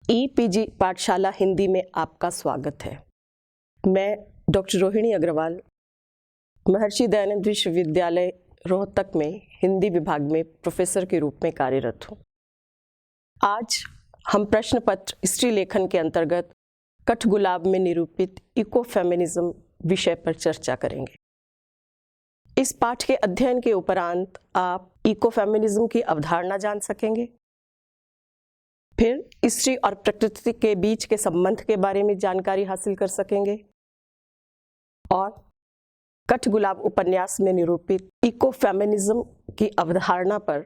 E-PG पाठशाला हिंदी में आपका स्वागत है। मैं डॉक्टर रोहिणी अग्रवाल महर्षि दयानंद विश्वविद्यालय रोहतक में हिंदी विभाग में प्रोफेसर के रूप में कार्यरत हूँ। आज हम प्रश्न पत्र स्त्री लेखन के अंतर्गत कठगुलाब में निरूपित इको फेमिनिज्म विषय पर चर्चा करेंगे। इस पाठ के अध्ययन के उपरांत आप इको फेमिनिज्म की अवधारणा जान सकेंगे, फिर स्त्री और प्रकृति के बीच के संबंध के बारे में जानकारी हासिल कर सकेंगे और कठगुलाब उपन्यास में निरूपित इको फेमिनिज्म की अवधारणा पर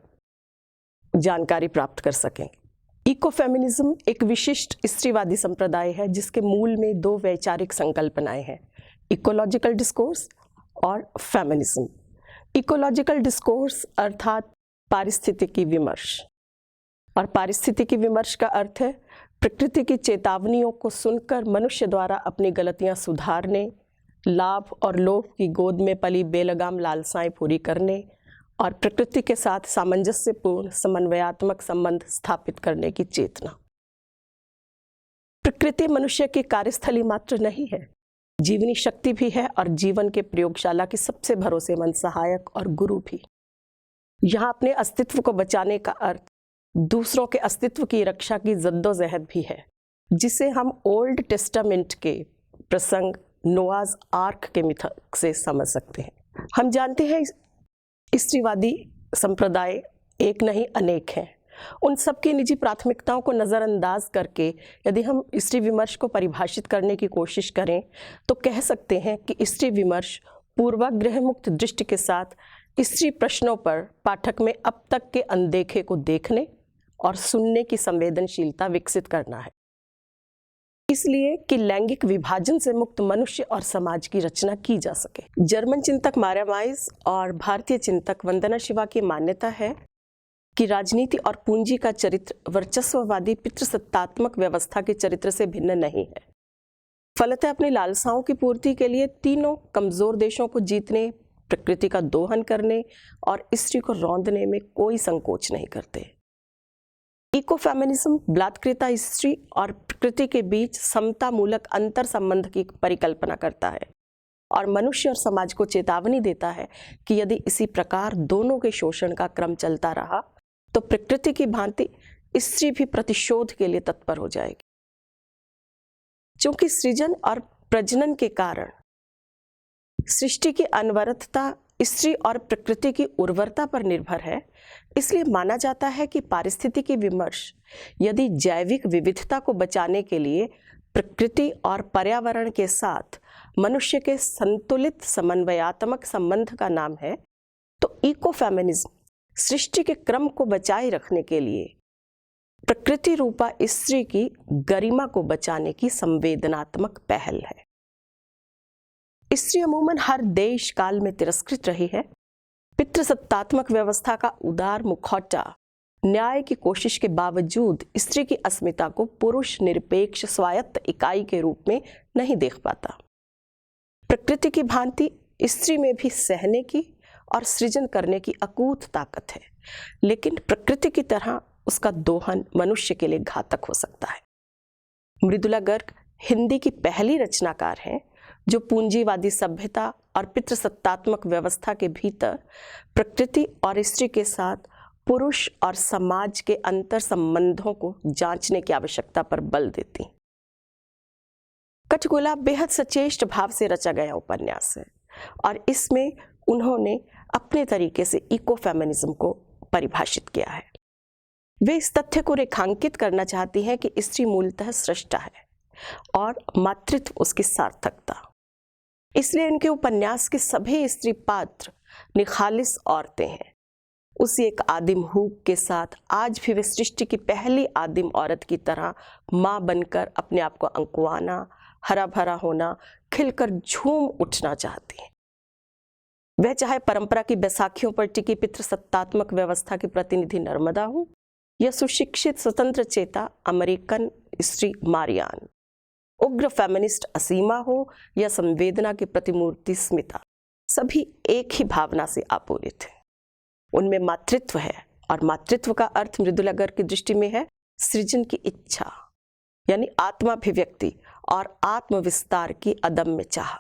जानकारी प्राप्त कर सकेंगे। इको फेमिनिज्म एक विशिष्ट स्त्रीवादी संप्रदाय है जिसके मूल में दो वैचारिक संकल्पनाएं हैं, इकोलॉजिकल डिस्कोर्स और फेमिनिज्म। इकोलॉजिकल डिस्कोर्स अर्थात पारिस्थितिकी विमर्श, और पारिस्थितिकी विमर्श का अर्थ है प्रकृति की चेतावनियों को सुनकर मनुष्य द्वारा अपनी गलतियां सुधारने, लाभ और लोभ की गोद में पली बेलगाम लालसाएं पूरी करने और प्रकृति के साथ सामंजस्यपूर्ण समन्वयात्मक संबंध स्थापित करने की चेतना। प्रकृति मनुष्य की कार्यस्थली मात्र नहीं है, जीवनी शक्ति भी है और जीवन के प्रयोगशाला की सबसे भरोसेमंद सहायक और गुरु भी। यहाँ अपने अस्तित्व को बचाने का अर्थ दूसरों के अस्तित्व की रक्षा की जद्दोजहद भी है, जिसे हम ओल्ड टेस्टामेंट के प्रसंग नोआज आर्क के मिथक से समझ सकते हैं। हम जानते हैं स्त्रीवादी संप्रदाय एक नहीं अनेक हैं। उन सबकी निजी प्राथमिकताओं को नज़रअंदाज करके यदि हम स्त्री विमर्श को परिभाषित करने की कोशिश करें तो कह सकते हैं कि स्त्री विमर्श पूर्वाग्रह मुक्त दृष्टि के साथ स्त्री प्रश्नों पर पाठक में अब तक के अनदेखे को देखने और सुनने की संवेदनशीलता विकसित करना है, इसलिए कि लैंगिक विभाजन से मुक्त मनुष्य और समाज की रचना की जा सके। जर्मन चिंतक मारिया माइस और भारतीय चिंतक वंदना शिवा की मान्यता है कि राजनीति और पूंजी का चरित्र वर्चस्ववादी पितृसत्तात्मक व्यवस्था के चरित्र से भिन्न नहीं है। फलतः अपनी लालसाओं की पूर्ति के लिए तीनों कमजोर देशों को जीतने, प्रकृति का दोहन करने और स्त्री को रौंदने में कोई संकोच नहीं करते। इको फेमिनिज्म बलात्कृता स्त्री और प्रकृति के बीच समता मूलक अंतर संबंध की परिकल्पना करता है और मनुष्य और समाज को चेतावनी देता है कि यदि इसी प्रकार दोनों के शोषण का क्रम चलता रहा तो प्रकृति की भांति स्त्री भी प्रतिशोध के लिए तत्पर हो जाएगी। चूंकि सृजन और प्रजनन के कारण सृष्टि की अनवरतता स्त्री और प्रकृति की उर्वरता पर निर्भर है, इसलिए माना जाता है कि पारिस्थितिकी विमर्श यदि जैविक विविधता को बचाने के लिए प्रकृति और पर्यावरण के साथ मनुष्य के संतुलित समन्वयात्मक संबंध का नाम है, तो इको फेमिनिज्म सृष्टि के क्रम को बचाए रखने के लिए प्रकृति रूपा स्त्री की गरिमा को बचाने की संवेदनात्मक पहल है। स्त्री अमूमन हर देश काल में तिरस्कृत रही है। पितृसत्तात्मक व्यवस्था का उदार मुखौटा न्याय की कोशिश के बावजूद स्त्री की अस्मिता को पुरुष निरपेक्ष स्वायत्त इकाई के रूप में नहीं देख पाता। प्रकृति की भांति स्त्री में भी सहने की और सृजन करने की अकूत ताकत है, लेकिन प्रकृति की तरह उसका दोहन मनुष्य के लिए घातक हो सकता है। मृदुला गर्ग हिंदी की पहली रचनाकार हैं जो पूंजीवादी सभ्यता और पितृसत्तात्मक व्यवस्था के भीतर प्रकृति और स्त्री के साथ पुरुष और समाज के अंतर संबंधों को जांचने की आवश्यकता पर बल देती। कठगुलाब बेहद सचेष्ट भाव से रचा गया उपन्यास है और इसमें उन्होंने अपने तरीके से इको फेमिनिज्म को परिभाषित किया है। वे इस तथ्य को रेखांकित करना चाहती हैं कि स्त्री मूलतः सृष्टा है और मातृत्व उसकी सार्थकता। इसलिए इनके उपन्यास के सभी स्त्री पात्र निखालिस औरतें हैं। उसी एक आदिम हुक के साथ आज भी वे सृष्टि की पहली आदिम औरत की तरह माँ बनकर अपने आप को अंकुआना, हरा भरा होना, खिलकर झूम उठना चाहती हैं। वह चाहे परंपरा की बैसाखियों पर टिकी पितृसत्तात्मक व्यवस्था की प्रतिनिधि नर्मदा हो या सुशिक्षित स्वतंत्र चेता अमेरिकन स्त्री मारियान, उग्र फेमिनिस्ट असीमा हो या संवेदना की प्रतिमूर्ति स्मिता, सभी एक ही भावना से आपूरित हैं। उनमें मातृत्व है और मातृत्व का अर्थ मृदुला गर्ग की दृष्टि में है सृजन की इच्छा, यानी आत्माभिव्यक्ति और आत्मविस्तार की अदम्य चाह,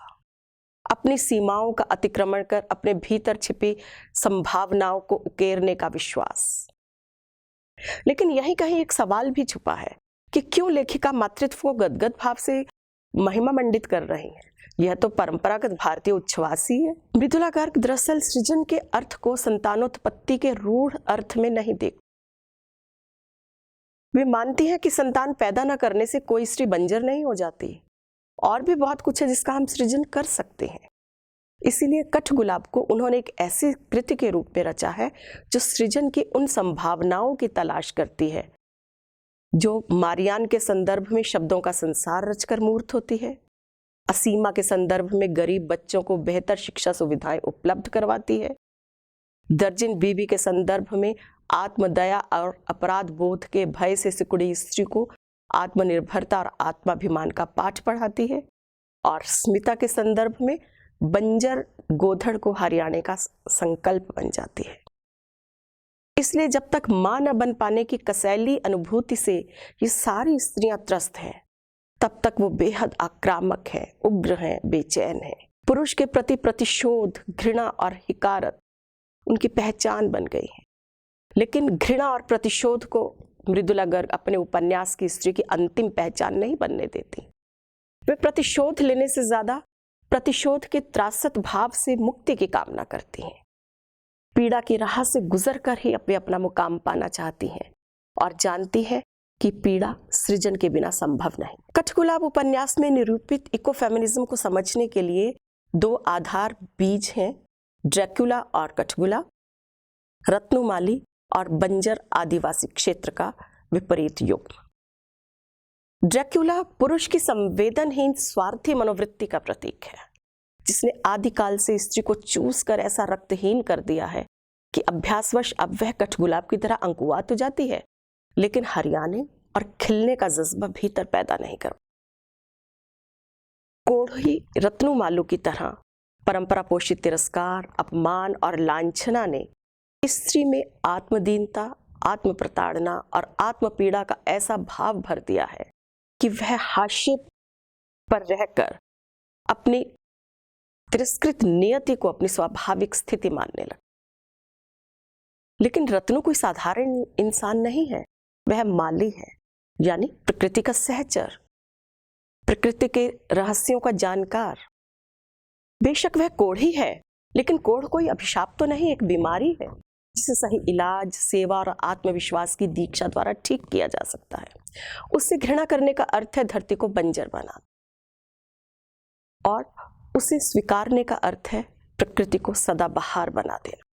अपनी सीमाओं का अतिक्रमण कर अपने भीतर छिपी संभावनाओं को उकेरने का विश्वास। लेकिन यही कहीं एक सवाल भी छुपा है कि क्यों लेखिका मातृत्व को गदगद भाव से महिमा मंडित कर रही है। यह तो परंपरागत भारतीय उच्छ्वास ही है। मृदुला गर्ग दरअसल सृजन के अर्थ को संतानोत्पत्ति के रूढ़ अर्थ में नहीं देखती। वे मानती हैं कि संतान पैदा न करने से कोई स्त्री बंजर नहीं हो जाती, और भी बहुत कुछ है जिसका हम सृजन कर सकते हैं। इसीलिए कठगुलाब को उन्होंने एक ऐसे कृति के रूप में रचा है जो सृजन की उन संभावनाओं की तलाश करती है जो मारियान के संदर्भ में शब्दों का संसार रचकर मूर्त होती है, असीमा के संदर्भ में गरीब बच्चों को बेहतर शिक्षा सुविधाएं उपलब्ध करवाती है, दर्जिन बीबी के संदर्भ में आत्मदया और अपराध बोध के भय से सिकुड़ी स्त्री को आत्मनिर्भरता और आत्माभिमान का पाठ पढ़ाती है, और स्मिता के संदर्भ में बंजर गोधड़ को हरियाणे का संकल्प बन जाती है। इसलिए जब तक मां न बन पाने की कसैली अनुभूति से ये सारी स्त्रियां त्रस्त हैं, तब तक वो बेहद आक्रामक हैं, उग्र हैं, बेचैन हैं। पुरुष के प्रति प्रतिशोध, घृणा और हिकारत उनकी पहचान बन गई है। लेकिन घृणा और प्रतिशोध को मृदुला गर्ग अपने उपन्यास की स्त्री की अंतिम पहचान नहीं बनने देती। वे प्रतिशोध लेने से ज्यादा प्रतिशोध के त्रासत भाव से मुक्ति की कामना करती हैं। पीड़ा की राह से गुजर कर ही वे अपना मुकाम पाना चाहती हैं और जानती है कि पीड़ा सृजन के बिना संभव नहीं। कठगुलाब उपन्यास में निरूपित इकोफेमिनिज्म को समझने के लिए दो आधार बीज हैं, ड्रैकुला और कठगुला, रत्नुमाली और बंजर आदिवासी क्षेत्र का विपरीत युग। ड्रैकुला पुरुष की संवेदनहीन स्वार्थी मनोवृत्ति का प्रतीक है, जिसने आदिकाल से स्त्री को चूस कर ऐसा रक्तहीन कर दिया है कि अभ्यासवश अब वह कठगुलाब की तरह अंकुआ तो जाती है, लेकिन हरियाणे और खिलने का जज्बा भीतर पैदा नहीं कर। कोढ़ी रत्नुमालू की तरह परंपरा पोषित तिरस्कार, अपमान और लांछना ने स्त्री में आत्मदीनता, आत्म प्रताड़ना और आत्मपीड़ा का ऐसा भाव भर दिया है कि वह हाशिए पर रहकर अपनी तिरस्कृत नियति को अपनी स्वाभाविक स्थिति मानने लगा। लेकिन रत्नु कोई साधारण इंसान नहीं है, वह माली है, यानी प्रकृति का सहचर, प्रकृति के रहस्यों का जानकार। बेशक वह कोढ़ी है, लेकिन कोढ़ कोई अभिशाप तो नहीं, एक बीमारी है जिसे सही इलाज, सेवा और आत्मविश्वास की दीक्षा द्वारा ठीक किया जा सकता है। उससे घृणा करने का अर्थ है धरती को बंजर बनाना, और उसे स्वीकारने का अर्थ है प्रकृति को सदाबहार बना देना।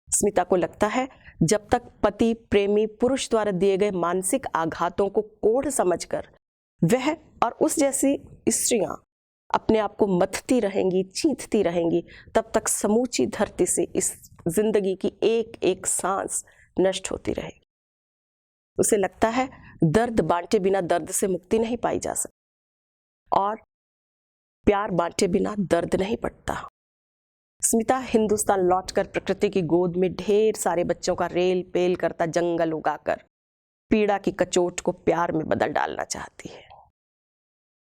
स्मिता को लगता है जब तक पति प्रेमी पुरुष द्वारा दिए गए मानसिक आघातों को कोढ़ समझकर वह और उस जैसी स्त्रियां अपने आप को मथती रहेंगी, चींथती रहेंगी, तब तक समूची धरती से इस जिंदगी की एक एक सांस नष्ट होती रहेगी। उसे लगता है दर्द बांटे बिना दर्द से मुक्ति नहीं पाई जा सकती, और प्यार बांटे बिना दर्द नहीं पड़ता। स्मिता हिंदुस्तान लौटकर प्रकृति की गोद में ढेर सारे बच्चों का रेल पेल करता जंगल उगाकर पीड़ा की कचोट को प्यार में बदल डालना चाहती है।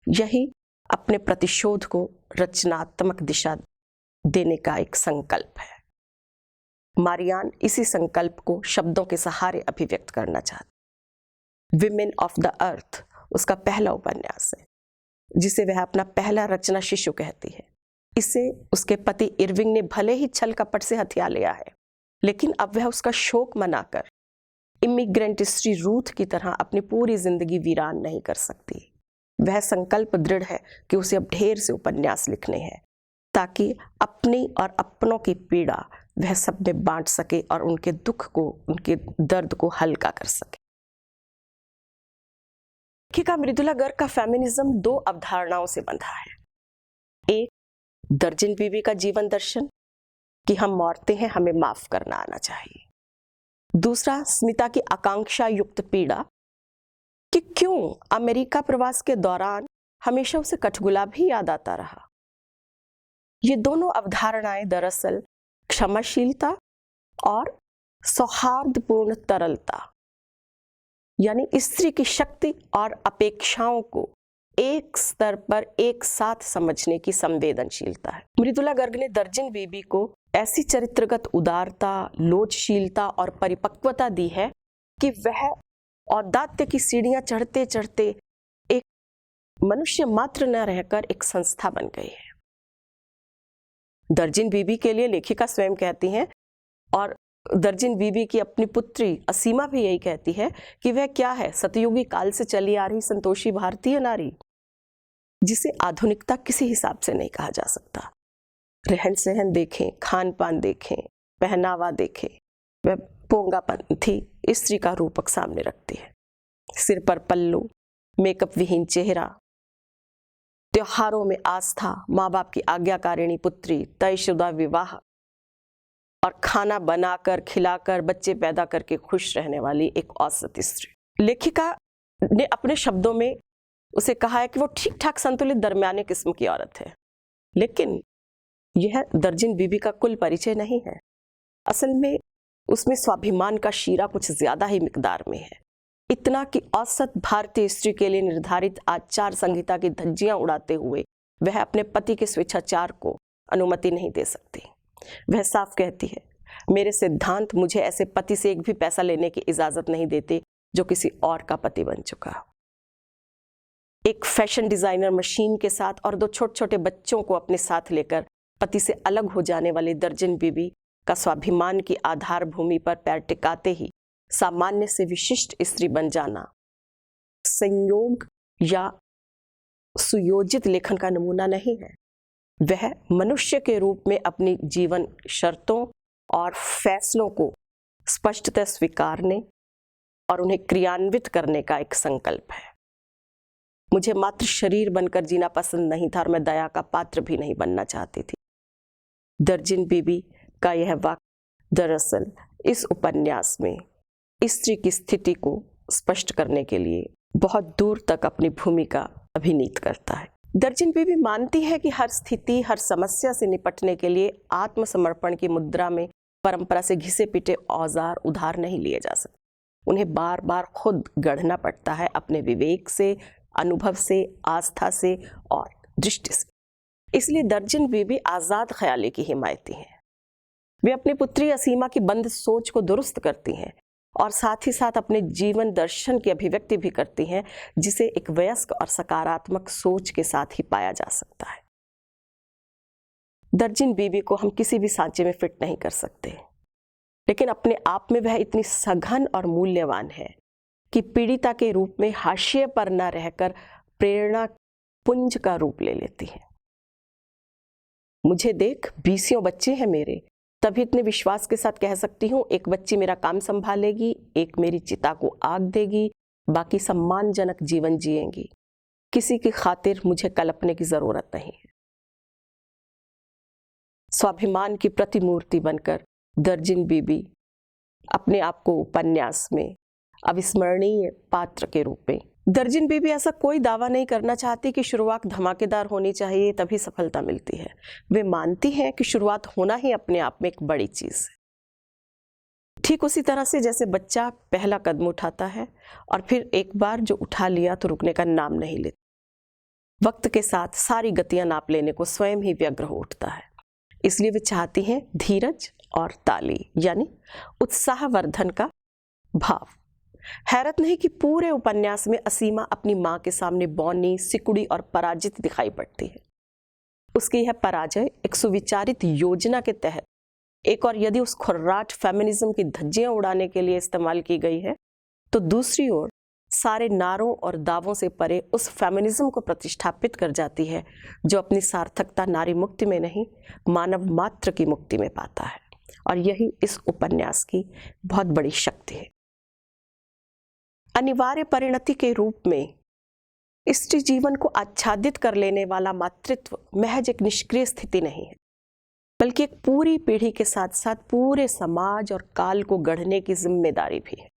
यही अपने प्रतिशोध को रचनात्मक दिशा देने का एक संकल्प है। मारियान इसी संकल्प को शब्दों के सहारे अभिव्यक्त करना चाहती। विमेन ऑफ द अर्थ उसका पहला उपन्यास है, जिसे वह अपना पहला रचना शिशु कहती है। इसे उसके पति इरविंग ने भले ही छल कपट से हथिया लिया है, लेकिन अब वह उसका शोक मनाकर इमिग्रेंट स्त्री रूथ की तरह अपनी पूरी जिंदगी वीरान नहीं कर सकती। वह संकल्प दृढ़ है कि उसे अब ढेर से उपन्यास लिखने हैं, ताकि अपनी और अपनों की पीड़ा वह सब में बांट सके और उनके दुख को, उनके दर्द को हल्का कर सके। लेखिका मृदुला गर्ग का फेमिनिज्म दो अवधारणाओं से बंधा है। एक, दर्जिन बीबी का जीवन दर्शन कि हम औरतें हैं, हमें माफ करना आना चाहिए। दूसरा, स्मिता की आकांक्षा युक्त पीड़ा कि क्यों अमेरिका प्रवास के दौरान हमेशा उसे कठगुलाब ही याद आता रहा। ये दोनों अवधारणाएं दरअसल क्षमाशीलता और सौहार्दपूर्ण तरलता यानी स्त्री की शक्ति और अपेक्षाओं को एक स्तर पर एक साथ समझने की संवेदनशीलता है। मृदुला गर्ग ने दर्जन बीबी को ऐसी चरित्रगत उदारता, लोचशीलता और परिपक्वता दी है कि वह औदात्य की सीढ़ियां चढ़ते चढ़ते एक मनुष्य मात्र न रहकर एक संस्था बन गई है। दर्जन बीबी के लिए लेखिका स्वयं कहती हैं, और दर्जन बीबी की अपनी पुत्री असीमा भी यही कहती है कि वह क्या है, सतयुगी काल से चली आ रही संतोषी भारतीय नारी, जिसे आधुनिकता किसी हिसाब से नहीं कहा जा सकता। रहन सहन देखें, खान पान देखें, पहनावा देखें, वह पोंगापंथी स्त्री का रूपक सामने रखती है। सिर पर पल्लू, मेकअप विहीन चेहरा, त्योहारों में आस्था, माँ बाप की आज्ञाकारिणी पुत्री, तयशुदा विवाह और खाना बनाकर खिलाकर बच्चे पैदा करके खुश रहने वाली एक औसत स्त्री। लेखिका ने अपने शब्दों में उसे कहा है कि वो ठीक ठाक संतुलित दरमियाने किस्म की औरत है, लेकिन यह दर्जन बीबी का कुल परिचय नहीं है। असल में उसमें स्वाभिमान का शीरा कुछ ज्यादा ही मिकदार में है। इतना कि औसत भारतीय स्त्री के लिए निर्धारित आचार संहिता की धज्जियां उड़ाते हुए वह अपने पति के स्वेच्छाचार को अनुमति नहीं दे सकती। वह साफ कहती है, मेरे सिद्धांत मुझे ऐसे पति से एक भी पैसा लेने की इजाजत नहीं देते जो किसी और का पति बन चुका हो। एक फैशन डिजाइनर मशीन के साथ और 2 छोटे छोटे बच्चों को अपने साथ लेकर पति से अलग हो जाने वाली दर्जन बीबी का स्वाभिमान की आधार भूमि पर पैर टिकाते ही सामान्य से विशिष्ट स्त्री बन जाना संयोग या सुयोजित लेखन का नमूना नहीं है। वह मनुष्य के रूप में अपनी जीवन शर्तों और फैसलों को स्पष्टतः स्वीकारने और उन्हें क्रियान्वित करने का एक संकल्प है। मुझे मात्र शरीर बनकर जीना पसंद नहीं था और मैं दया का पात्र भी नहीं बनना चाहती थी। दर्जन बीबी का यह वाक्य दरअसल इस उपन्यास में स्त्री की स्थिति को स्पष्ट करने के लिए बहुत दूर तक अपनी भूमिका अभिनीत करता है। दर्जन बीबी मानती है कि हर स्थिति, हर समस्या से निपटने के लिए आत्मसमर्पण की मुद्रा में परंपरा से घिसे पिटे औजार उधार नहीं लिए जा सकते। उन्हें बार बार खुद गढ़ना पड़ता है, अपने विवेक से, अनुभव से, आस्था से और दृष्टि से। इसलिए दर्जन बीबी आजाद ख्याली की हिमायती हैं। वे अपनी पुत्री असीमा की बंद सोच को दुरुस्त करती हैं और साथ ही साथ अपने जीवन दर्शन की अभिव्यक्ति भी करती हैं, जिसे एक वयस्क और सकारात्मक सोच के साथ ही पाया जा सकता है। दर्जन बीबी को हम किसी भी सांचे में फिट नहीं कर सकते, लेकिन अपने आप में वह इतनी सघन और मूल्यवान है कि पीड़िता के रूप में हाशिए पर न रहकर प्रेरणा पुंज का रूप ले लेती है। मुझे देख, 20 बच्चे हैं मेरे, तभी इतने विश्वास के साथ कह सकती हूँ, एक बच्ची मेरा काम संभालेगी, एक मेरी चिता को आग देगी, बाकी सम्मानजनक जीवन जिएंगी। किसी की खातिर मुझे कल्पने की जरूरत नहीं है। स्वाभिमान की प्रतिमूर्ति बनकर दर्जन बीबी अपने आप को उपन्यास में अविस्मरणीय पात्र के रूप में। दर्जन बीबी ऐसा कोई दावा नहीं करना चाहती कि शुरुआत धमाकेदार होनी चाहिए तभी सफलता मिलती है। वे मानती हैं कि शुरुआत होना ही अपने आप में एक बड़ी चीज है। ठीक उसी तरह से जैसे बच्चा पहला कदम उठाता है और फिर एक बार जो उठा लिया तो रुकने का नाम नहीं लेता। वक्त के साथ सारी गतियां नाप लेने को स्वयं ही व्यग्र हो उठता है। इसलिए वे चाहती हैं धीरज और ताली, यानी उत्साहवर्धन का भाव। हैरत नहीं कि पूरे उपन्यास में असीमा अपनी मां के सामने बौनी, सिकुड़ी और पराजित दिखाई पड़ती है। उसकी यह पराजय एक सुविचारित योजना के तहत एक और यदि उस खुर्राट फेमिनिज्म की धज्जियां उड़ाने के लिए इस्तेमाल की गई है, तो दूसरी ओर सारे नारों और दावों से परे उस फेमिनिज्म को प्रतिष्ठापित कर जाती है जो अपनी सार्थकता नारी मुक्ति में नहीं, मानव मात्र की मुक्ति में पाता है। और यही इस उपन्यास की बहुत बड़ी शक्ति है। अनिवार्य परिणति के रूप में स्त्री जीवन को आच्छादित कर लेने वाला मातृत्व महज एक निष्क्रिय स्थिति नहीं है, बल्कि एक पूरी पीढ़ी के साथ साथ पूरे समाज और काल को गढ़ने की जिम्मेदारी भी है।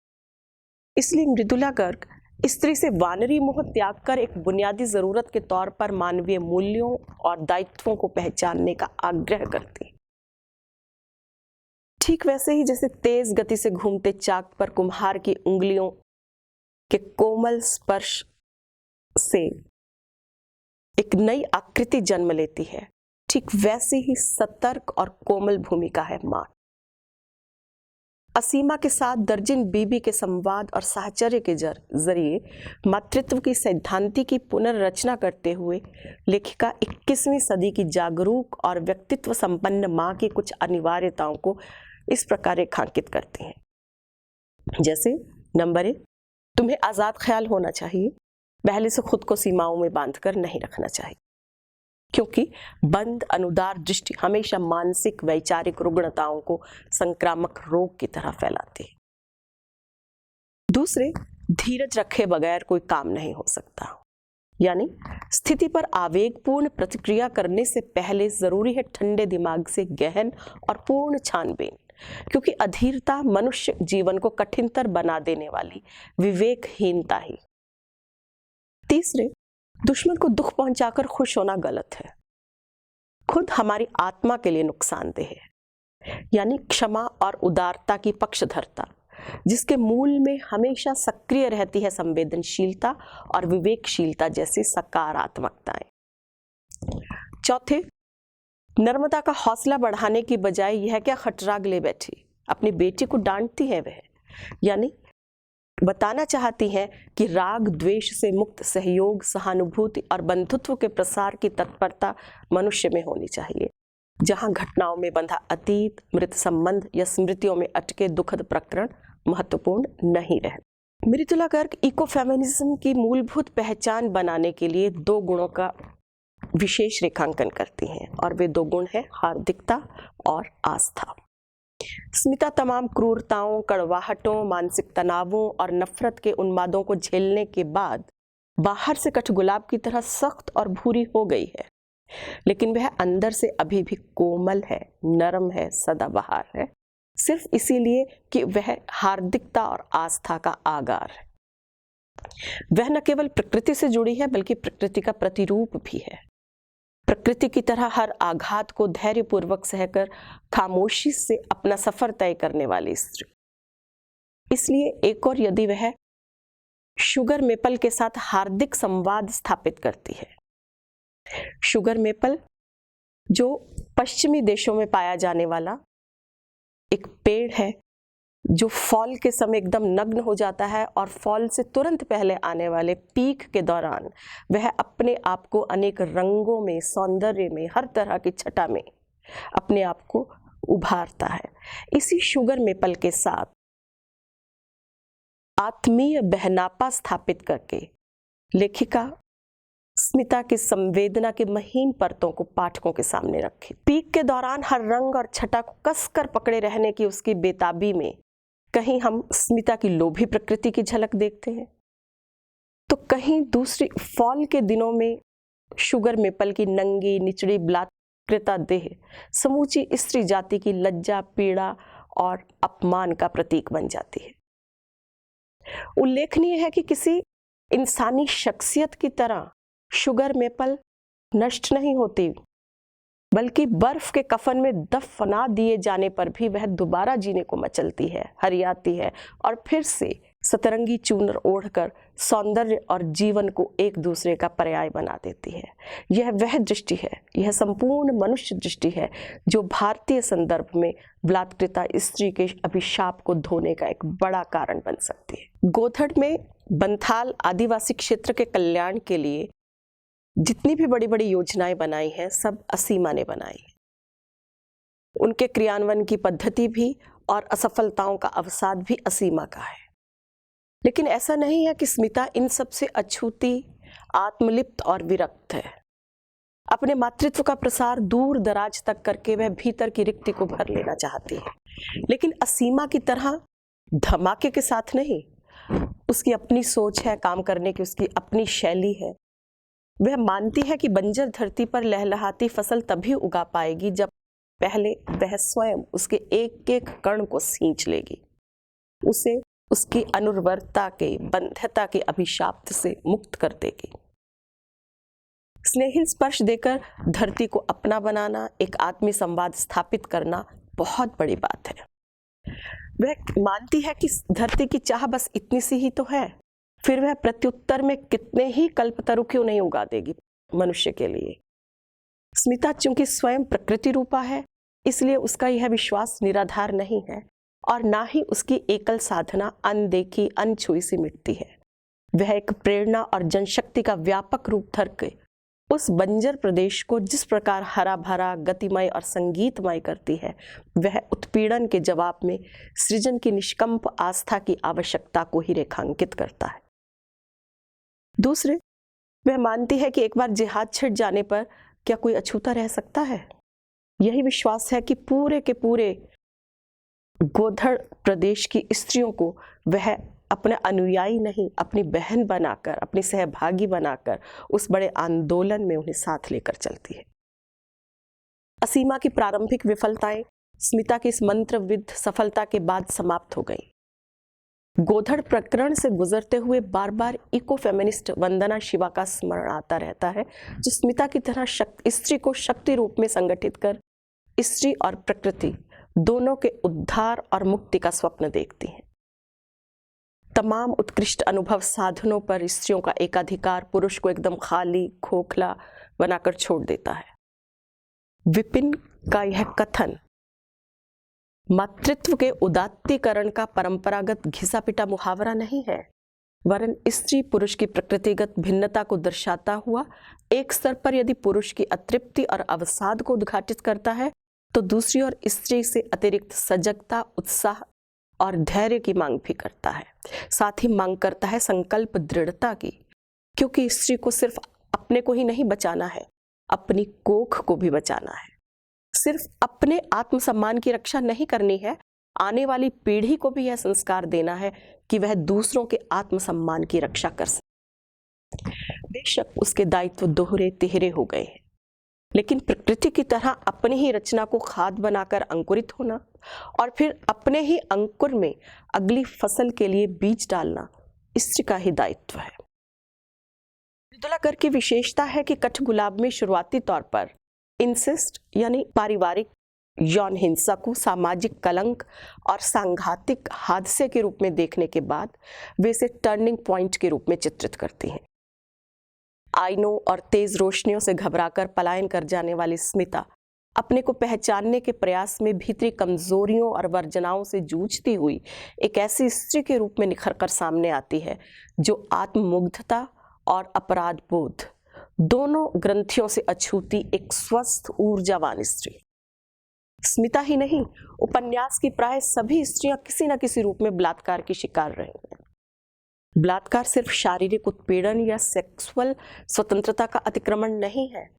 इसलिए मृदुला गर्ग स्त्री से वानरी मोह त्याग कर एक बुनियादी जरूरत के तौर पर मानवीय मूल्यों और दायित्वों को पहचानने का आग्रह करती है। ठीक वैसे ही जैसे तेज गति से घूमते चाक पर कुम्हार की उंगलियों के कोमल स्पर्श से एक नई आकृति जन्म लेती है, ठीक वैसी ही सतर्क और कोमल भूमिका है मां। असीमा के साथ दर्जन बीबी के संवाद और साहचर्य के जरिए मातृत्व की सैद्धांतिक पुनर्रचना करते हुए लेखिका 21वीं सदी की जागरूक और व्यक्तित्व संपन्न मां की कुछ अनिवार्यताओं को इस प्रकार रेखांकित करती हैं। जैसे नंबर 1, तुम्हें आजाद ख्याल होना चाहिए, पहले से खुद को सीमाओं में बांधकर नहीं रखना चाहिए, क्योंकि बंद अनुदार दृष्टि हमेशा मानसिक वैचारिक रुग्णताओं को संक्रामक रोग की तरह फैलाती है। दूसरे, धीरज रखे बगैर कोई काम नहीं हो सकता, यानी स्थिति पर आवेगपूर्ण प्रतिक्रिया करने से पहले जरूरी है ठंडे दिमाग से गहन और पूर्ण छानबीन, क्योंकि अधीरता मनुष्य जीवन को कठिनतर बना देने वाली विवेकहीनता ही। तीसरे, दुश्मन को दुख पहुंचाकर खुश होना गलत है, खुद हमारी आत्मा के लिए नुकसानदेह है, यानी क्षमा और उदारता की पक्षधरता, जिसके मूल में हमेशा सक्रिय रहती है संवेदनशीलता और विवेकशीलता जैसी सकारात्मकताएं। चौथे, नर्मदा का हौसला बढ़ाने की बजाय यह क्या खटराग ले बैठी, अपनी बेटी को डांटती है वह, यानी बताना चाहती हैं कि राग द्वेष से मुक्त सहयोग, सहानुभूति और बंधुत्व के प्रसार की तत्परता मनुष्य में होनी चाहिए, जहां घटनाओं में बंधा अतीत, मृत संबंध या स्मृतियों में अटके दुखद प्रकरण महत्वपूर्ण नहीं रहे। मृदुला गर्ग इको फेमिनिज्म की मूलभूत पहचान बनाने के लिए 2 गुणों का विशेष रेखांकन करती हैं, और वे 2 गुण हैं हार्दिकता और आस्था। स्मिता तमाम क्रूरताओं, कड़वाहटों, मानसिक तनावों और नफरत के उन्मादों को झेलने के बाद बाहर से कठगुलाब की तरह सख्त और भूरी हो गई है, लेकिन वह अंदर से अभी भी कोमल है, नरम है, सदाबहार है, सिर्फ इसीलिए कि वह हार्दिकता और आस्था का आगार है। वह न केवल प्रकृति से जुड़ी है बल्कि प्रकृति का प्रतिरूप भी है। प्रकृति की तरह हर आघात को धैर्यपूर्वक सहकर खामोशी से अपना सफर तय करने वाली स्त्री। इसलिए एक और यदि वह शुगर मेपल के साथ हार्दिक संवाद स्थापित करती है, शुगर मेपल जो पश्चिमी देशों में पाया जाने वाला एक पेड़ है, जो फॉल के समय एकदम नग्न हो जाता है और फॉल से तुरंत पहले आने वाले पीक के दौरान वह अपने आप को अनेक रंगों में, सौंदर्य में, हर तरह की छटा में अपने आप को उभारता है। इसी शुगर मेपल के साथ आत्मीय बहनापा स्थापित करके लेखिका स्मिता की संवेदना की महीन परतों को पाठकों के सामने रखी। पीक के दौरान हर रंग और छटा को कसकर पकड़े रहने की उसकी बेताबी में कहीं हम स्मिता की लोभी प्रकृति की झलक देखते हैं, तो कहीं दूसरी फॉल के दिनों में शुगर मेपल की नंगी निचड़ी बलात्कृता देह समूची स्त्री जाति की लज्जा, पीड़ा और अपमान का प्रतीक बन जाती है। उल्लेखनीय है कि किसी इंसानी शख्सियत की तरह शुगर मेपल नष्ट नहीं होती, बल्कि बर्फ के कफन में दफना दिए जाने पर भी वह दोबारा जीने को मचलती है, हरियाती है और फिर से सतरंगी चूनर ओढ़कर सौंदर्य और जीवन को एक दूसरे का पर्याय बना देती है। यह वह दृष्टि है, यह संपूर्ण मनुष्य दृष्टि है जो भारतीय संदर्भ में बलात्कृता स्त्री के अभिशाप को धोने का एक बड़ा कारण बन सकती है। गोधड़ में बंथाल आदिवासी क्षेत्र के कल्याण के लिए जितनी भी बड़ी बड़ी योजनाएं बनाई हैं, सब असीमा ने बनाई है। उनके क्रियान्वयन की पद्धति भी और असफलताओं का अवसाद भी असीमा का है। लेकिन ऐसा नहीं है कि स्मिता इन सब से अछूती, आत्मलिप्त और विरक्त है। अपने मातृत्व का प्रसार दूर दराज तक करके वह भीतर की रिक्ति को भर लेना चाहती है, लेकिन असीमा की तरह धमाके के साथ नहीं। उसकी अपनी सोच है काम करने की, उसकी अपनी शैली है। वह मानती है कि बंजर धरती पर लहलहाती फसल तभी उगा पाएगी जब पहले वह स्वयं उसके एक एक कण को सींच लेगी, उसे उसकी अनुर्वरता के, बंध्यता के अभिशाप से मुक्त कर देगी। स्नेहिल स्पर्श देकर धरती को अपना बनाना, एक आत्मी संवाद स्थापित करना बहुत बड़ी बात है। वह मानती है कि धरती की चाह बस इतनी सी ही तो है, फिर वह प्रत्युत्तर में कितने ही कल्पतरु क्यों नहीं उगा देगी मनुष्य के लिए। स्मिता चूंकि स्वयं प्रकृति रूपा है, इसलिए उसका यह विश्वास निराधार नहीं है और ना ही उसकी एकल साधना अनदेखी अनछुई सी मिटती है। वह एक प्रेरणा और जनशक्ति का व्यापक रूप धर के उस बंजर प्रदेश को जिस प्रकार हरा भरा, गतिमय और संगीतमय करती है, वह उत्पीड़न के जवाब में सृजन की निष्कंप आस्था की आवश्यकता को ही रेखांकित करता है। दूसरे, वह मानती है कि एक बार जिहाद छिड़ जाने पर क्या कोई अछूता रह सकता है। यही विश्वास है कि पूरे के पूरे गोधड़ प्रदेश की स्त्रियों को वह अपने अनुयायी नहीं, अपनी बहन बनाकर, अपनी सहभागी बनाकर उस बड़े आंदोलन में उन्हें साथ लेकर चलती है। असीमा की प्रारंभिक विफलताएं स्मिता की इस मंत्रविद्ध सफलता के बाद समाप्त हो गई। गोधड़ प्रकरण से गुजरते हुए बार बार इको फेमिनिस्ट वंदना शिवा का स्मरण आता रहता है, जो स्मिता की तरह स्त्री को शक्ति रूप में संगठित कर स्त्री और प्रकृति दोनों के उद्धार और मुक्ति का स्वप्न देखती हैं। तमाम उत्कृष्ट अनुभव साधनों पर स्त्रियों का एकाधिकार पुरुष को एकदम खाली, खोखला बनाकर छोड़ देता है। विपिन का यह कथन मातृत्व के उदात्तीकरण का परंपरागत घिसा पिटा मुहावरा नहीं है, वरन स्त्री पुरुष की प्रकृतिगत भिन्नता को दर्शाता हुआ एक स्तर पर यदि पुरुष की अतृप्ति और अवसाद को उद्घाटित करता है, तो दूसरी ओर स्त्री से अतिरिक्त सजगता, उत्साह और धैर्य की मांग भी करता है। साथ ही मांग करता है संकल्प दृढ़ता की, क्योंकि स्त्री को सिर्फ अपने को ही नहीं बचाना है, अपनी कोख को भी बचाना है। सिर्फ अपने आत्मसम्मान की रक्षा नहीं करनी है, आने वाली पीढ़ी को भी यह संस्कार देना है कि वह दूसरों के आत्मसम्मान की रक्षा कर सके। बेशक उसके दायित्व दोहरे तिहरे हो गए हैं, लेकिन प्रकृति की तरह अपनी ही रचना को खाद बनाकर अंकुरित होना और फिर अपने ही अंकुर में अगली फसल के लिए बीज डालना स्त्री का ही दायित्व है। मृदुला गर्ग की विशेषता है कि कठगुलाब में शुरुआती तौर पर इंसेस्ट यानी पारिवारिक यौन हिंसा को सामाजिक कलंक और सांघातिक हादसे के रूप में देखने के बाद वे इसे टर्निंग पॉइंट के रूप में चित्रित करती हैं। आईनों और तेज रोशनियों से घबराकर पलायन कर जाने वाली स्मिता अपने को पहचानने के प्रयास में भीतरी कमजोरियों और वर्जनाओं से जूझती हुई एक ऐसी स्त्री के रूप में निखर कर सामने आती है, जो आत्ममुग्धता और अपराध बोध दोनों ग्रंथियों से अछूती एक स्वस्थ ऊर्जावान स्त्री। स्मिता ही नहीं, उपन्यास की प्राय सभी स्त्रियां किसी न किसी रूप में बलात्कार की शिकार रही हैं। बलात्कार सिर्फ शारीरिक उत्पीड़न या सेक्सुअल स्वतंत्रता का अतिक्रमण नहीं है,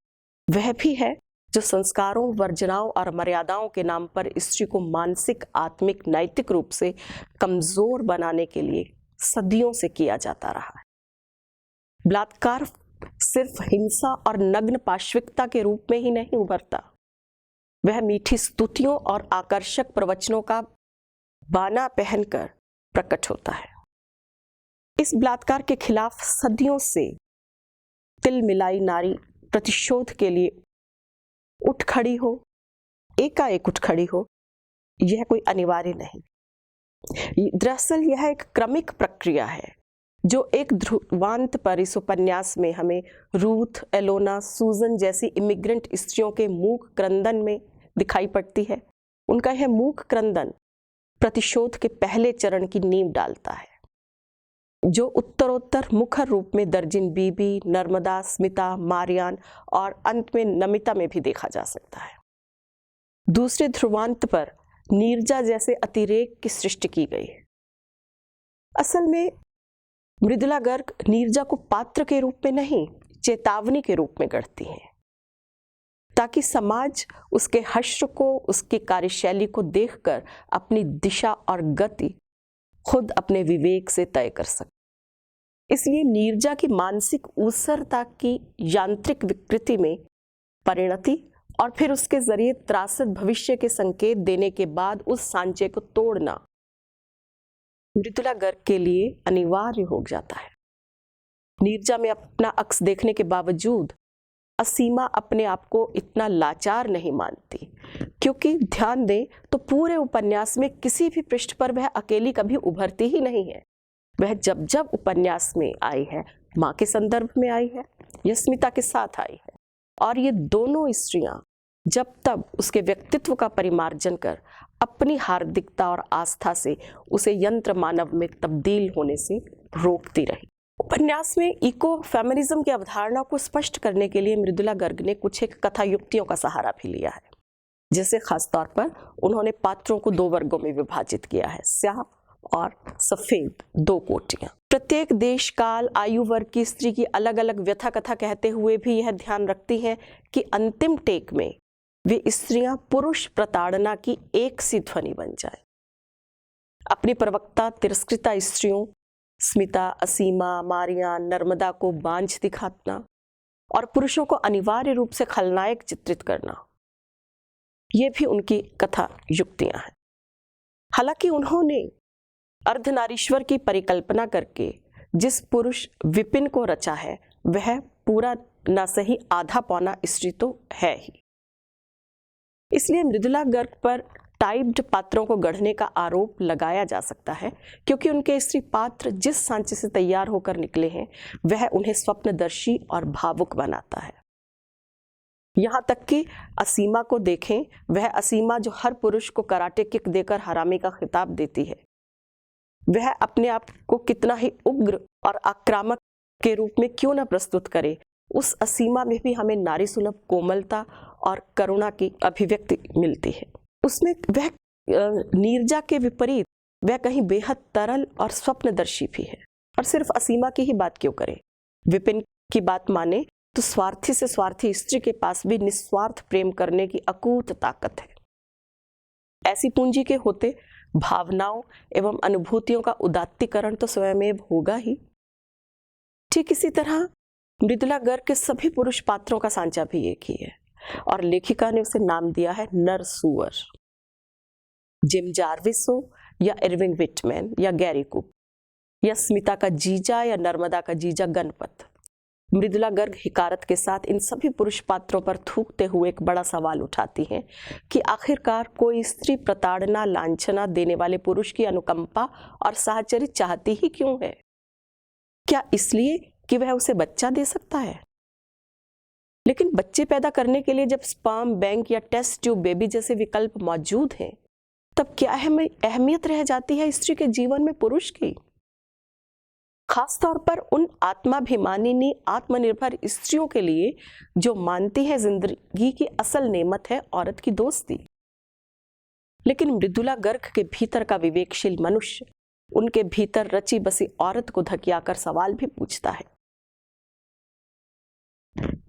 वह भी है जो संस्कारों, वर्जनाओं और मर्यादाओं के नाम पर स्त्री को मानसिक, आत्मिक, नैतिक रूप से कमजोर बनाने के लिए सदियों से किया जाता रहा है। बलात्कार सिर्फ हिंसा और नग्न पाशविकता के रूप में ही नहीं उभरता, वह मीठी स्तुतियों और आकर्षक प्रवचनों का बाना पहनकर प्रकट होता है। इस बलात्कार के खिलाफ सदियों से तिल मिलाई नारी प्रतिशोध के लिए उठ खड़ी हो, एकाएक उठ खड़ी हो, यह कोई अनिवार्य नहीं। दरअसल यह एक क्रमिक प्रक्रिया है, जो एक ध्रुवांत पर इस उपन्यास में हमें रूथ, एलोना, सूजन जैसी इमिग्रेंट स्त्रियों के मूक क्रंदन में दिखाई पड़ती है। उनका यह मूक क्रंदन प्रतिशोध के पहले चरण की नींव डालता है, जो उत्तरोत्तर मुखर रूप में दर्जिन बीबी, नर्मदा, स्मिता, मारियान और अंत में नमिता में भी देखा जा सकता है। दूसरे ध्रुवांत पर नीरजा जैसे अतिरेक की सृष्टि की गई है। असल में मृदुला गर्ग नीरजा को पात्र के रूप में नहीं, चेतावनी के रूप में गढ़ती हैं, ताकि समाज उसके हश्र को, उसकी कार्यशैली को देखकर अपनी दिशा और गति खुद अपने विवेक से तय कर सके। इसलिए नीरजा की मानसिक ऊसरता की यांत्रिक विकृति में परिणति और फिर उसके जरिए त्रासद भविष्य के संकेत देने के बाद उस सांचे को तोड़ना मृदुला गर्ग के लिए अनिवार्य हो जाता है। नीरजा में अपना अक्स देखने के बावजूद असीमा अपने आप को इतना लाचार नहीं मानती, क्योंकि ध्यान दें तो पूरे उपन्यास में किसी भी पृष्ठ पर वह अकेली कभी उभरती ही नहीं है। वह जब जब उपन्यास में आई है, माँ के संदर्भ में आई है या स्मिता के साथ आई है, और ये दोनों स्त्रियां जब तब उसके व्यक्तित्व का परिमार्जन कर अपनी हार्दिकता और आस्था से उसे यंत्र मानव में तब्दील होने से रोकती रही। उपन्यास में इको फेमिनिज्म की अवधारणा को स्पष्ट करने के लिए मृदुला गर्ग ने कुछ एक कथा युक्तियों का सहारा भी लिया है। जैसे खासतौर पर उन्होंने पात्रों को 2 वर्गों में विभाजित किया है, स्याह और सफेद 2 कोटियां। प्रत्येक देश काल आयु वर्ग की स्त्री की अलग अलग व्यथा कथा कहते हुए भी यह ध्यान रखती है कि अंतिम टेक में वे स्त्रियां पुरुष प्रताड़ना की एक सी ध्वनि बन जाए। अपनी प्रवक्ता तिरस्कृता स्त्रियों स्मिता, असीमा, मारिया, नर्मदा को बांझ दिखाना और पुरुषों को अनिवार्य रूप से खलनायक चित्रित करना, ये भी उनकी कथा युक्तियां हैं। हालांकि उन्होंने अर्धनारीश्वर की परिकल्पना करके जिस पुरुष विपिन को रचा है वह पूरा न सही आधा पौना स्त्री तो है ही। इसलिए मृदुला गर्ग पर टाइप्ड पात्रों को गढ़ने का आरोप लगाया जा सकता है, क्योंकि उनके स्त्री पात्र जिस सांचे से तैयार होकर निकले हैं वह उन्हें स्वप्नदर्शी और भावुक बनाता है। यहाँ तक कि असीमा को देखें, वह असीमा जो हर पुरुष को कराटे किक देकर हरामी का खिताब देती है, वह अपने आप को कितना ही उग्र और आक्रामक के रूप में क्यों न प्रस्तुत करे, उस असीमा में भी हमें नारी सुलभ कोमलता और करुणा की अभिव्यक्ति मिलती है। उसमें वह नीरजा के विपरीत वह कहीं बेहद तरल और स्वप्नदर्शी भी है। और सिर्फ असीमा की ही बात क्यों करें, विपिन की बात माने तो स्वार्थी से स्वार्थी स्त्री के पास भी निस्वार्थ प्रेम करने की अकूत ताकत है। ऐसी पूंजी के होते भावनाओं एवं अनुभूतियों का उदात्तीकरण तो स्वयमेव होगा ही। ठीक इसी तरह मृदुला गर्ग के सभी पुरुष पात्रों का सांचा भी एक ही है और लेखिका ने उसे नाम दिया है नरसुअर। जिम जार्विस हो या इरविंग विटमैन या गैरी कुप या स्मिता का जीजा या नर्मदा का जीजा गणपत, मृदुला गर्ग हिकारत के साथ इन सभी पुरुष पात्रों पर थूकते हुए एक बड़ा सवाल उठाती हैं कि आखिरकार कोई स्त्री प्रताड़ना लांछना देने वाले पुरुष की अनुकंपा और साहचर्य चाहती ही क्यों है? क्या इसलिए कि वह उसे बच्चा दे सकता है? लेकिन बच्चे पैदा करने के लिए जब स्पर्म बैंक या टेस्ट ट्यूब बेबी जैसे विकल्प मौजूद हैं, तब क्या अहमियत रह जाती है स्त्री के जीवन में पुरुष की? खासतौर पर उन आत्माभिमानिनी आत्मनिर्भर स्त्रियों के लिए जो मानती है जिंदगी की असल नेमत है औरत की दोस्ती। लेकिन मृदुला गर्ग के भीतर का विवेकशील मनुष्य उनके भीतर रची बसी औरत को धकियाकर सवाल भी पूछता है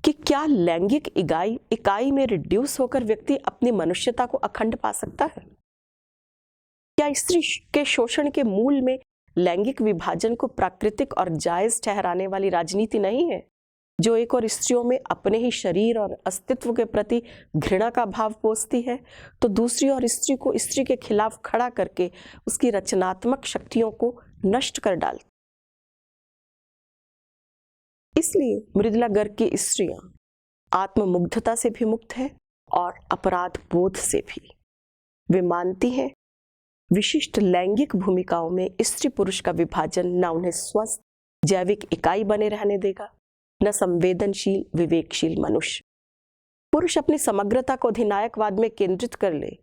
कि क्या लैंगिक इकाई में रिड्यूस होकर व्यक्ति अपनी मनुष्यता को अखंड पा सकता है? क्या स्त्री के शोषण के मूल में लैंगिक विभाजन को प्राकृतिक और जायज ठहराने वाली राजनीति नहीं है, जो एक और स्त्रियों में अपने ही शरीर और अस्तित्व के प्रति घृणा का भाव पोसती है, तो दूसरी ओर स्त्री को स्त्री के खिलाफ खड़ा करके उसकी रचनात्मक शक्तियों को नष्ट कर डालती? इसलिए मृदुला गर्ग की स्त्रियां आत्ममुग्धता से भी मुक्त है और अपराध बोध से भी। वे मानती हैं विशिष्ट लैंगिक भूमिकाओं में स्त्री पुरुष का विभाजन न उन्हें स्वस्थ जैविक इकाई बने रहने देगा, न संवेदनशील विवेकशील मनुष्य। पुरुष अपनी समग्रता को अधिनायकवाद में केंद्रित कर ले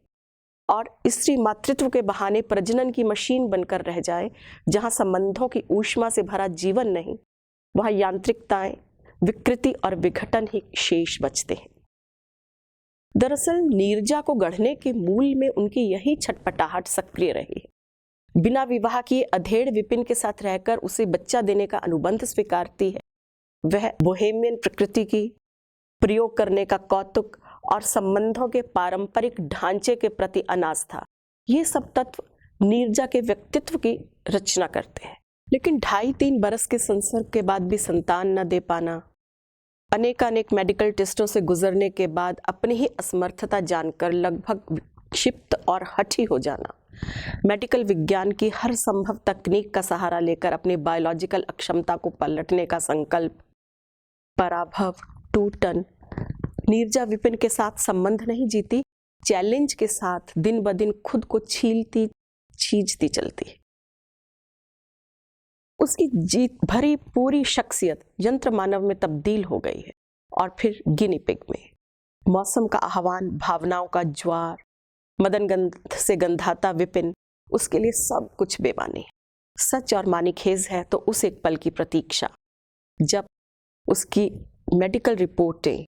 और स्त्री मातृत्व के बहाने प्रजनन की मशीन बनकर रह जाए, जहां संबंधों की ऊष्मा से भरा जीवन नहीं, वहां यांत्रिकताएं, विकृति और विघटन ही शेष बचते हैं। दरअसल नीरजा को गढ़ने के मूल में उनकी यही छटपटाहट सक्रिय रही है। बिना विवाह किए अधेड़ विपिन के साथ रहकर उसे बच्चा देने का अनुबंध स्वीकारती है। वह बोहेमियन प्रकृति की प्रयोग करने का कौतुक और संबंधों के पारंपरिक ढांचे के प्रति अनास्था, ये सब तत्व नीरजा के व्यक्तित्व की रचना करते हैं। लेकिन 2.5-3 बरस के संसर्ग के बाद भी संतान न दे पाना, अनेकानेक मेडिकल टेस्टों से गुजरने के बाद अपनी ही असमर्थता जानकर लगभग क्षिप्त और हठी हो जाना, मेडिकल विज्ञान की हर संभव तकनीक का सहारा लेकर अपनी बायोलॉजिकल अक्षमता को पलटने का संकल्प, पराभव, टूटन, नीरजा विपिन के साथ संबंध नहीं जीती, चैलेंज के साथ दिन ब दिन खुद को छीलती छींचती चलती है। उसकी जीत भरी पूरी शख्सियत यंत्र मानव में तब्दील हो गई है और फिर गिनी पिग में। मौसम का आह्वान, भावनाओं का ज्वार, मदन गंध से गंधाता विपिन, उसके लिए सब कुछ बेमानी है। सच और मानीखेज है तो उस एक पल की प्रतीक्षा जब उसकी मेडिकल रिपोर्टें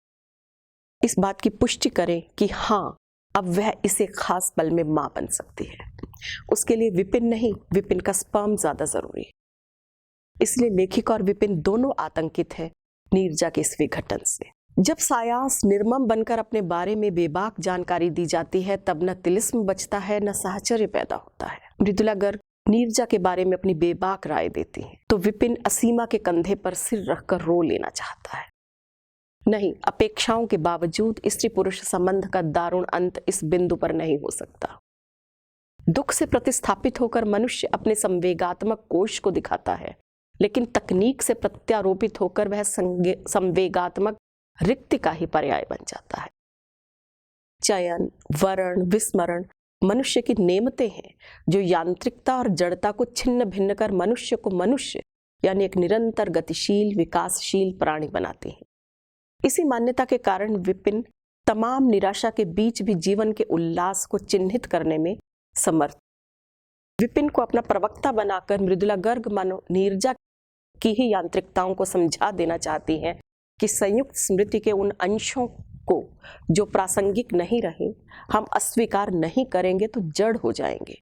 इस बात की पुष्टि करें कि हाँ, अब वह इसे खास पल में मां बन सकती है। उसके लिए विपिन नहीं, विपिन का स्पर्म ज्यादा जरूरी है। इसलिए लेखिका और विपिन दोनों आतंकित हैं नीरजा के इस विघटन से। जब सायास निर्मम बनकर अपने बारे में बेबाक जानकारी दी जाती है, तब न तिलिस्म बचता है न साहचर्य पैदा होता है। मृदुला गर्ग नीरजा के बारे में अपनी बेबाक राय देती है तो विपिन असीमा के कंधे पर सिर रखकर रो लेना चाहता है। नहीं, अपेक्षाओं के बावजूद स्त्री पुरुष संबंध का दारुण अंत इस बिंदु पर नहीं हो सकता। दुख से प्रतिस्थापित होकर मनुष्य अपने संवेगात्मक कोश को दिखाता है, लेकिन तकनीक से प्रत्यारोपित होकर वह संवेगात्मक रिक्ति का ही पर्याय बन जाता है। चयन, वर्ण, विस्मरण मनुष्य की नेमतें हैं जो यांत्रिकता और जड़ता को छिन्न भिन्न कर मनुष्य को मनुष्य यानी एक निरंतर गतिशील विकासशील प्राणी बनाते हैं। इसी मान्यता के कारण विपिन तमाम निराशा के बीच भी जीवन के उल्लास को चिन्हित करने में समर्थ। विपिन को अपना प्रवक्ता बनाकर मृदुला गर्ग मानो नीरजा की ही यांत्रिकताओं को समझा देना चाहती हैं कि संयुक्त स्मृति के उन अंशों को जो प्रासंगिक नहीं रहे हम अस्वीकार नहीं करेंगे तो जड़ हो जाएंगे,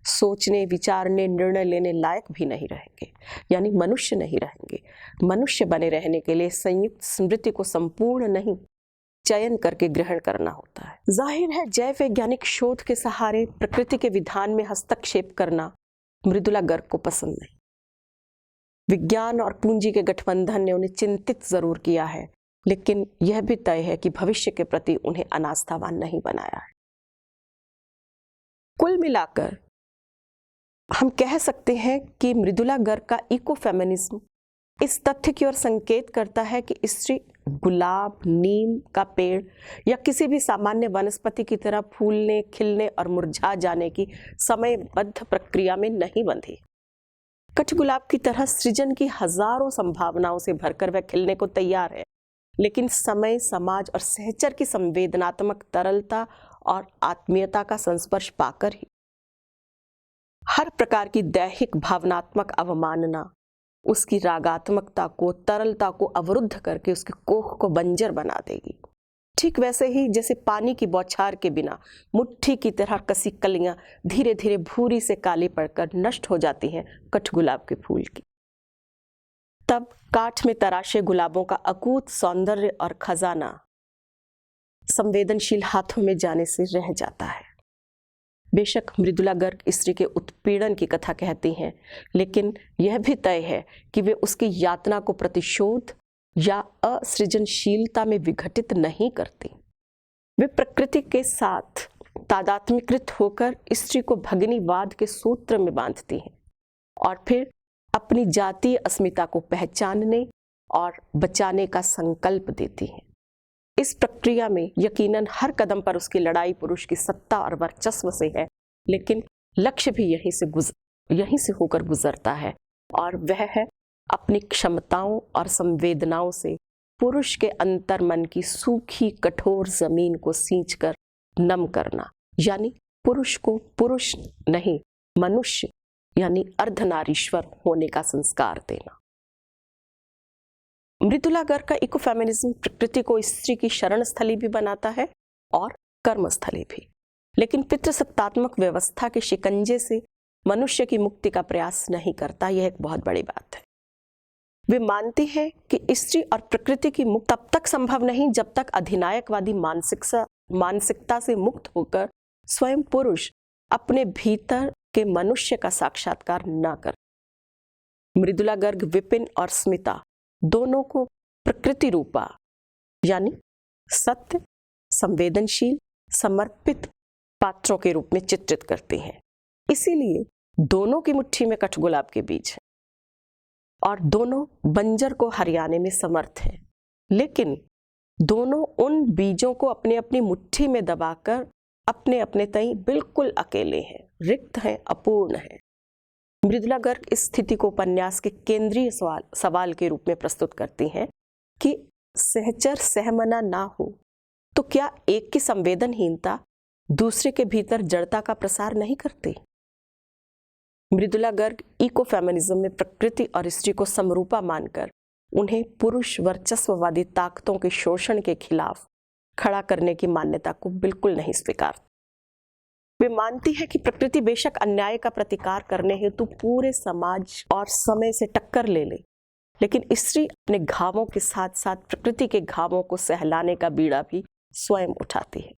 सोचने, विचारने, निर्णय लेने लायक भी नहीं रहेंगे, यानी मनुष्य नहीं रहेंगे। मनुष्य बने रहने के लिए संयुक्त स्मृति को संपूर्ण नहीं, चयन करके ग्रहण करना होता है। जाहिर है जैव वैज्ञानिक शोध के सहारे प्रकृति के विधान में हस्तक्षेप करना मृदुला गर्ग को पसंद नहीं। विज्ञान और पूंजी के गठबंधन ने उन्हें चिंतित जरूर किया है, लेकिन यह भी तय है कि भविष्य के प्रति उन्हें अनास्थावान नहीं बनाया है। कुल मिलाकर हम कह सकते हैं कि मृदुला गर्ग का इको फेमिनिज्म इस तथ्य की ओर संकेत करता है कि स्त्री गुलाब, नीम का पेड़ या किसी भी सामान्य वनस्पति की तरह फूलने, खिलने और मुरझा जाने की समयबद्ध प्रक्रिया में नहीं बंधी। कठगुलाब की तरह सृजन की हजारों संभावनाओं से भरकर वह खिलने को तैयार है, लेकिन समय, समाज और सहचर की संवेदनात्मक तरलता और आत्मीयता का संस्पर्श पाकर ही हर प्रकार की दैहिक भावनात्मक अवमानना उसकी रागात्मकता को, तरलता को अवरुद्ध करके उसके कोख को बंजर बना देगी। ठीक वैसे ही जैसे पानी की बौछार के बिना मुट्ठी की तरह कसी कलियां धीरे धीरे भूरी से काली पड़कर नष्ट हो जाती हैं कठगुलाब के फूल की, तब काठ में तराशे गुलाबों का अकूत सौंदर्य और खजाना संवेदनशील हाथों में जाने से रह जाता है। बेशक मृदुला गर्ग स्त्री के उत्पीड़न की कथा कहती हैं, लेकिन यह भी तय है कि वे उसकी यातना को प्रतिशोध या असृजनशीलता में विघटित नहीं करती। वे प्रकृति के साथ तादात्म्यकृत होकर स्त्री को भगिनीवाद के सूत्र में बांधती हैं और फिर अपनी जातीय अस्मिता को पहचानने और बचाने का संकल्प देती हैं। इस प्रक्रिया में यकीनन हर कदम पर उसकी लड़ाई पुरुष की सत्ता और वर्चस्व से है, लेकिन लक्ष्य भी यहीं से होकर गुजरता है और वह है अपनी क्षमताओं और संवेदनाओं से पुरुष के अंतर्मन की सूखी कठोर जमीन को सींचकर नम करना, यानी पुरुष को पुरुष नहीं मनुष्य यानी अर्धनारीश्वर होने का संस्कार देना। मृदुला गर्ग का इकोफेमिनिज्म प्रकृति को स्त्री की शरण स्थली भी बनाता है और कर्मस्थली भी, लेकिन पितृसत्तात्मक व्यवस्था के शिकंजे से मनुष्य की मुक्ति का प्रयास नहीं करता। यह एक बहुत बड़ी बात है। वे मानती है कि स्त्री और प्रकृति की मुक्ति तब तक संभव नहीं जब तक अधिनायकवादी मानसिकता से मुक्त होकर स्वयं पुरुष अपने भीतर के मनुष्य का साक्षात्कार न कर। मृदुला गर्ग विपिन और स्मिता दोनों को प्रकृति रूपा यानी सत्य, संवेदनशील, समर्पित पात्रों के रूप में चित्रित करती हैं। इसीलिए दोनों की मुट्ठी में कठगुलाब के बीज हैं और दोनों बंजर को हरियाने में समर्थ हैं, लेकिन दोनों उन बीजों को अपनी अपनी मुट्ठी में दबाकर अपने अपने तई बिल्कुल अकेले हैं, रिक्त हैं, अपूर्ण हैं। मृदुला गर्ग इस स्थिति को उपन्यास के केंद्रीय सवाल के रूप में प्रस्तुत करती हैं कि सहचर सहमना ना हो तो क्या एक की संवेदनहीनता दूसरे के भीतर जड़ता का प्रसार नहीं करती? मृदुला गर्ग इको फेमिनिज्म में प्रकृति और स्त्री को समरूपा मानकर उन्हें पुरुष वर्चस्ववादी ताकतों के शोषण के खिलाफ खड़ा करने की मान्यता को बिल्कुल नहीं स्वीकारती। वे मानती है कि प्रकृति बेशक अन्याय का प्रतिकार करने हेतु पूरे समाज और समय से टक्कर ले ले, लेकिन स्त्री अपने घावों के साथ साथ प्रकृति के घावों को सहलाने का बीड़ा भी स्वयं उठाती है।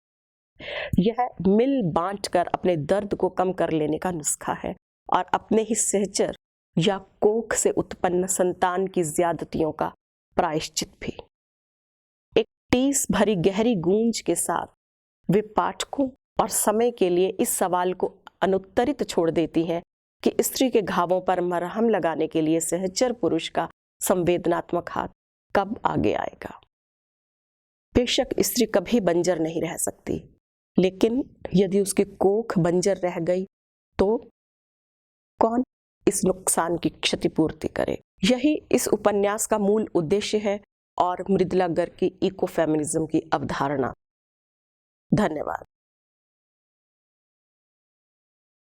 यह मिल बांट कर अपने दर्द को कम कर लेने का नुस्खा है और अपने ही सहचर या कोख से उत्पन्न संतान की ज्यादतियों का प्रायश्चित भी। एक टीस भरी गहरी गूंज के साथ वे पाठकों और समय के लिए इस सवाल को अनुत्तरित छोड़ देती हैं कि स्त्री के घावों पर मरहम लगाने के लिए सहचर पुरुष का संवेदनात्मक हाथ कब आगे आएगा। बेशक स्त्री कभी बंजर नहीं रह सकती, लेकिन यदि उसकी कोख बंजर रह गई तो कौन इस नुकसान की क्षतिपूर्ति करे? यही इस उपन्यास का मूल उद्देश्य है और मृदुला गर्ग की इको फेमिनिज्म की अवधारणा। धन्यवाद।